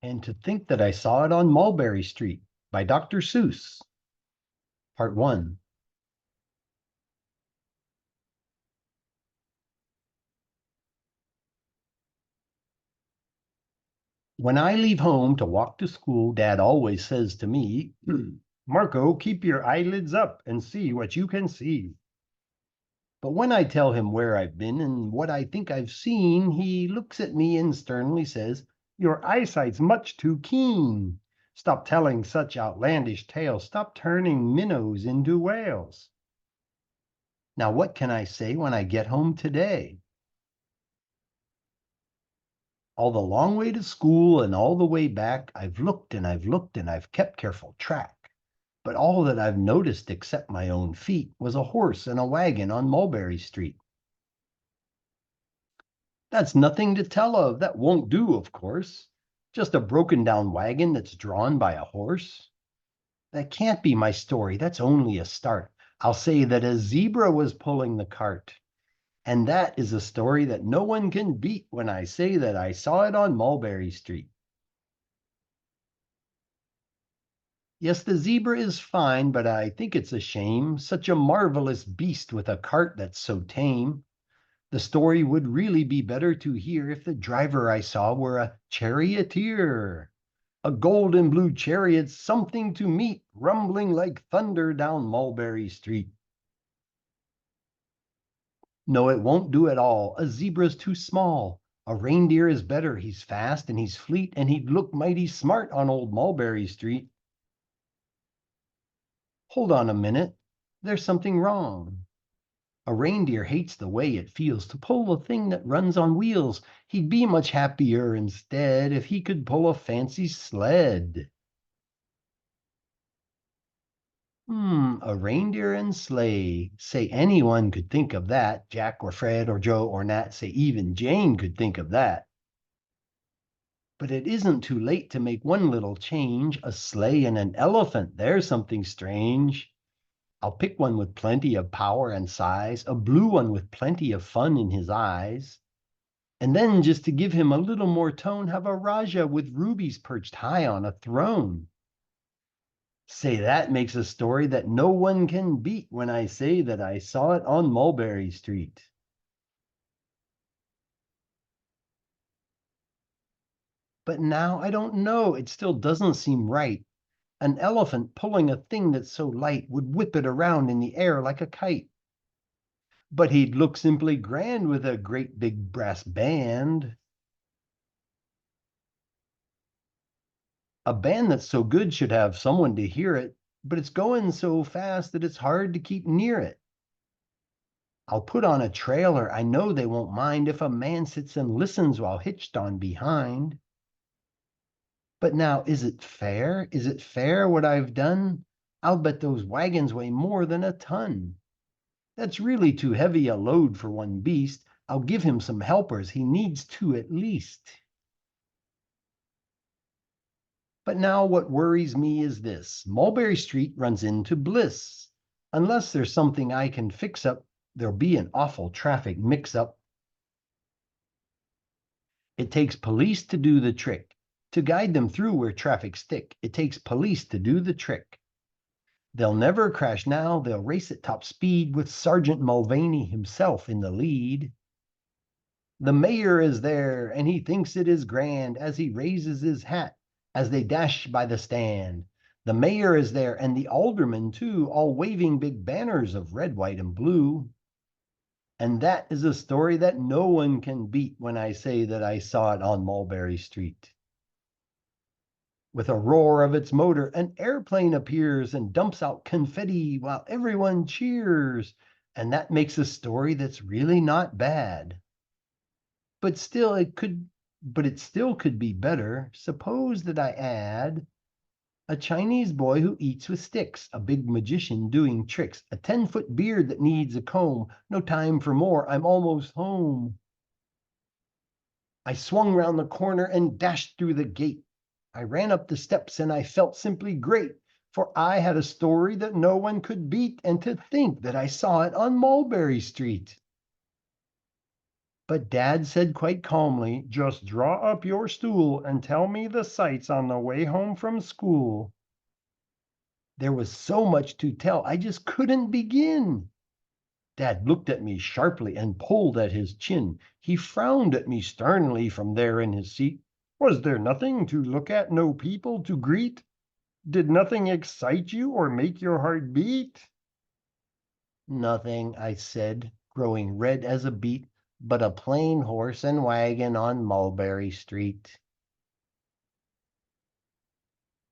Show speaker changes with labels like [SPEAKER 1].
[SPEAKER 1] And to think that I saw it on Mulberry Street by Dr. Seuss. Part 1. When I leave home to walk to school, Dad always says to me, Marco, keep your eyelids up and see what you can see. But when I tell him where I've been and what I think I've seen, he looks at me and sternly says, Your eyesight's much too keen. Stop telling such outlandish tales. Stop turning minnows into whales. Now, what can I say when I get home today? All the long way to school and all the way back, I've looked and I've looked and I've kept careful track. But all that I've noticed except my own feet was a horse and a wagon on Mulberry Street. That's nothing to tell of. That won't do, of course. Just a broken down wagon that's drawn by a horse. That can't be my story. That's only a start. I'll say that a zebra was pulling the cart. And that is a story that no one can beat when I say that I saw it on Mulberry Street. Yes, the zebra is fine, but I think it's a shame. Such a marvelous beast with a cart that's so tame. The story would really be better to hear if the driver I saw were a charioteer. A gold and blue chariot, something to meet, rumbling like thunder down Mulberry Street. No, it won't do at all. A zebra's too small. A reindeer is better. He's fast and he's fleet, and he'd look mighty smart on old Mulberry Street. Hold on a minute. There's something wrong. A reindeer hates the way it feels to pull a thing that runs on wheels. He'd be much happier instead if he could pull a fancy sled. A reindeer and sleigh. Say anyone could think of that. Jack or Fred or Joe or Nat. Say even Jane could think of that. But it isn't too late to make one little change. A sleigh and an elephant. There's something strange. I'll pick one with plenty of power and size, a blue one with plenty of fun in his eyes. And then, just to give him a little more tone, have a Raja with rubies perched high on a throne. Say, that makes a story that no one can beat when I say that I saw it on Mulberry Street. But now I don't know, it still doesn't seem right. An elephant pulling a thing that's so light would whip it around in the air like a kite. But he'd look simply grand with a great big brass band. A band that's so good should have someone to hear it, but it's going so fast that it's hard to keep near it. I'll put on a trailer. I know they won't mind if a man sits and listens while hitched on behind. But now, is it fair? Is it fair what I've done? I'll bet those wagons weigh more than a ton. That's really too heavy a load for one beast. I'll give him some helpers. He needs two at least. But now what worries me is this. Mulberry Street runs into Bliss. Unless there's something I can fix up, there'll be an awful traffic mix-up. It takes police to do the trick, to guide them through where traffic's thick. It takes police to do the trick. They'll never crash now. They'll race at top speed with Sergeant Mulvaney himself in the lead. The mayor is there, and he thinks it is grand as he raises his hat as they dash by the stand. The mayor is there, and the aldermen too, all waving big banners of red, white, and blue. And that is a story that no one can beat when I say that I saw it on Mulberry Street. With a roar of its motor, an airplane appears and dumps out confetti while everyone cheers. And that makes a story that's really not bad. But still, it still could be better. Suppose that I add a Chinese boy who eats with sticks, a big magician doing tricks, a 10-foot beard that needs a comb. No time for more, I'm almost home. I swung round the corner and dashed through the gate. I ran up the steps and I felt simply great, for I had a story that no one could beat, and to think that I saw it on Mulberry Street. But Dad said quite calmly, "Just draw up your stool and tell me the sights on the way home from school." There was so much to tell, I just couldn't begin. Dad looked at me sharply and pulled at his chin. He frowned at me sternly from there in his seat. "Was there nothing to look at, no people to greet? Did nothing excite you or make your heart beat?" "Nothing," I said, growing red as a beet, "but a plain horse and wagon on Mulberry Street."